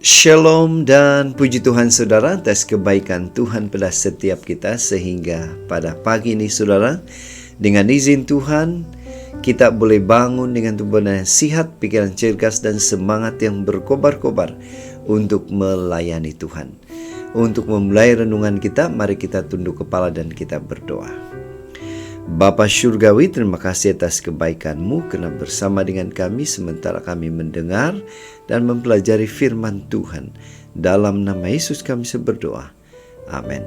Shalom dan puji Tuhan saudara atas kebaikan Tuhan pada setiap kita, sehingga pada pagi ini saudara, dengan izin Tuhan kita boleh bangun dengan tubuh yang sihat, pikiran cergas dan semangat yang berkobar-kobar untuk melayani Tuhan. Untuk memulai renungan kita, mari kita tunduk kepala dan kita berdoa. Bapa Syurgawi, terima kasih atas kebaikan-Mu karena bersama dengan kami sementara kami mendengar dan mempelajari firman Tuhan. Dalam nama Yesus kami berdoa. Amin.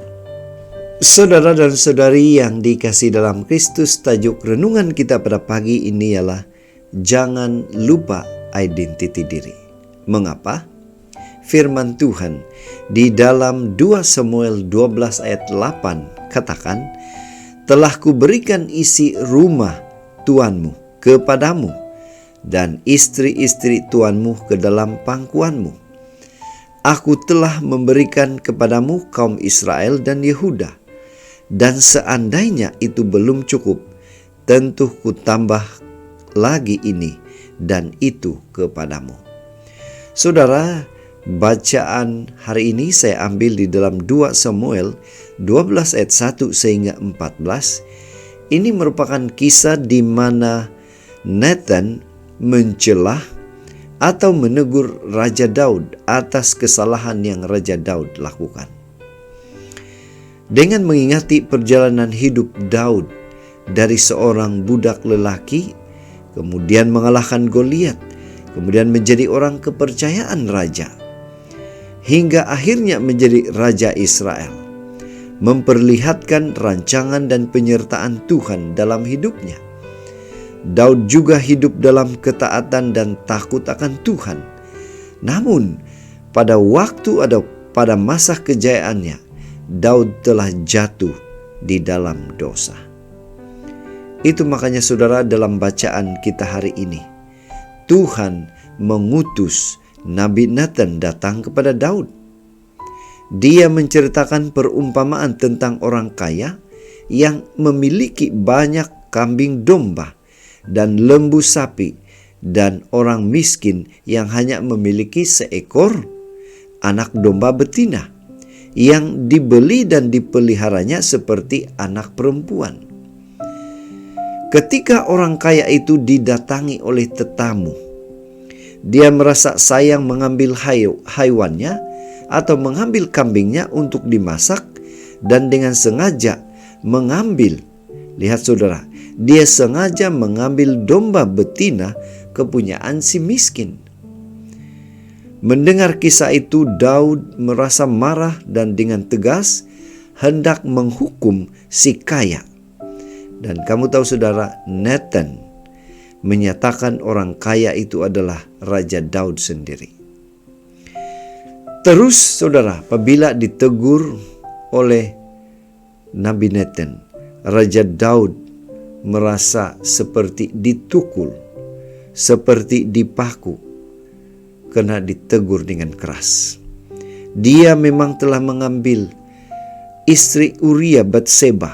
Saudara dan saudari yang dikasihi dalam Kristus, tajuk renungan kita pada pagi ini ialah jangan lupa identiti diri. Mengapa? Firman Tuhan di dalam 2 Samuel 12 ayat 8 katakan, telah kuberikan isi rumah tuanmu kepadamu dan istri-istri tuanmu ke dalam pangkuanmu. Aku telah memberikan kepadamu kaum Israel dan Yehuda, dan seandainya itu belum cukup, tentu ku tambah lagi ini dan itu kepadamu. Saudara, bacaan hari ini saya ambil di dalam 2 Samuel 12 ayat 1 sehingga 14. Ini merupakan kisah di mana Nathan mencelah atau menegur Raja Daud atas kesalahan yang Raja Daud lakukan. Dengan mengingati perjalanan hidup Daud dari seorang budak lelaki, kemudian mengalahkan Goliat, kemudian menjadi orang kepercayaan raja, hingga akhirnya menjadi Raja Israel, memperlihatkan rancangan dan penyertaan Tuhan dalam hidupnya. Daud juga hidup dalam ketaatan dan takut akan Tuhan. Namun, pada waktu atau pada masa kejayaannya, Daud telah jatuh di dalam dosa. Itu makanya saudara, dalam bacaan kita hari ini, Tuhan mengutus Nabi Nathan datang kepada Daud. Dia menceritakan perumpamaan tentang orang kaya yang memiliki banyak kambing domba dan lembu sapi, dan orang miskin yang hanya memiliki seekor anak domba betina yang dibeli dan dipeliharanya seperti anak perempuan. Ketika orang kaya itu didatangi oleh tetamu, dia merasa sayang mengambil haiwannya atau mengambil kambingnya untuk dimasak, dan dengan sengaja mengambil, lihat saudara, dia sengaja mengambil domba betina kepunyaan si miskin. Mendengar kisah itu, Daud merasa marah dan dengan tegas hendak menghukum si kaya. Dan kamu tahu saudara, Nathan menyatakan orang kaya itu adalah Raja Daud sendiri. Terus saudara, apabila ditegur oleh Nabi Nathan, Raja Daud merasa seperti ditukul, seperti dipaku, karena ditegur dengan keras. Dia memang telah mengambil istri Uria Batseba,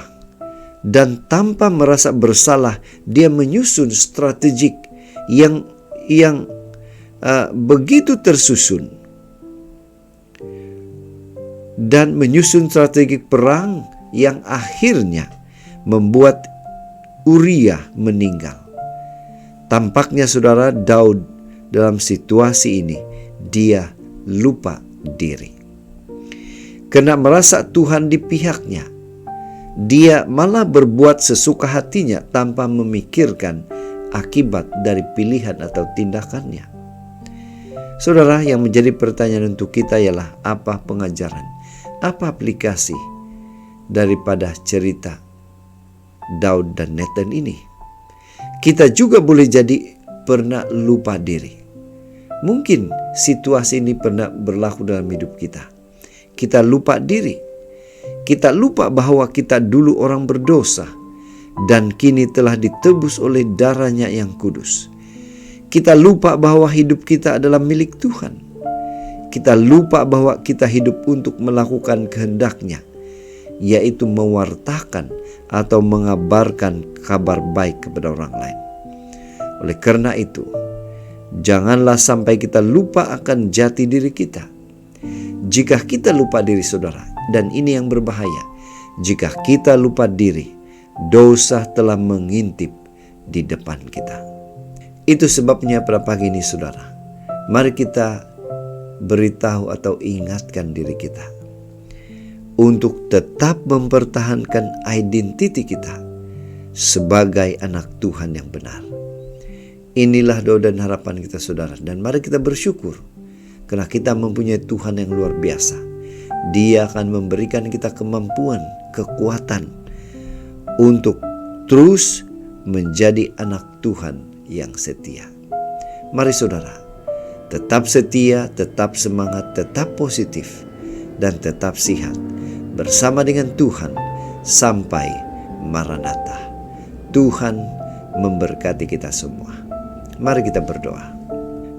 dan tanpa merasa bersalah dia menyusun strategik yang begitu tersusun, dan menyusun strategi perang yang akhirnya membuat Uria meninggal. Tampaknya saudara, Daud dalam situasi ini dia lupa diri. Karena merasa Tuhan di pihaknya, dia malah berbuat sesuka hatinya tanpa memikirkan akibat dari pilihan atau tindakannya. Saudara, yang menjadi pertanyaan untuk kita ialah, apa pengajaran, apa aplikasi daripada cerita Daud dan Nathan ini? Kita juga boleh jadi pernah lupa diri. Mungkin situasi ini pernah berlaku dalam hidup kita. Kita lupa diri. Kita lupa bahwa kita dulu orang berdosa dan kini telah ditebus oleh darahnya yang kudus. Kita lupa bahwa hidup kita adalah milik Tuhan. Kita lupa bahwa kita hidup untuk melakukan kehendak-Nya, yaitu mewartakan atau mengabarkan kabar baik kepada orang lain. Oleh karena itu, janganlah sampai kita lupa akan jati diri kita. jika kita lupa diri saudara, dan ini yang berbahaya, jika kita lupa diri, dosa telah mengintip di depan kita. Itu sebabnya pada pagi ini saudara, mari kita beritahu atau ingatkan diri kita untuk tetap mempertahankan identiti kita sebagai anak Tuhan yang benar. Inilah doa dan harapan kita saudara, dan mari kita bersyukur karena kita mempunyai Tuhan yang luar biasa. Dia akan memberikan kita kemampuan, kekuatan untuk terus menjadi anak Tuhan yang setia. Mari saudara, tetap setia, tetap semangat, tetap positif, dan tetap sihat bersama dengan Tuhan sampai Maranatha. Tuhan memberkati kita semua. Mari kita berdoa.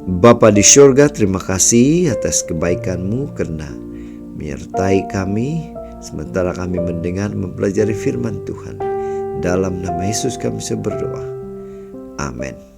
Bapa di surga, terima kasih atas kebaikan-Mu karena menyertai kami sementara kami mendengar mempelajari firman Tuhan. Dalam nama Yesus kami berdoa. Amin.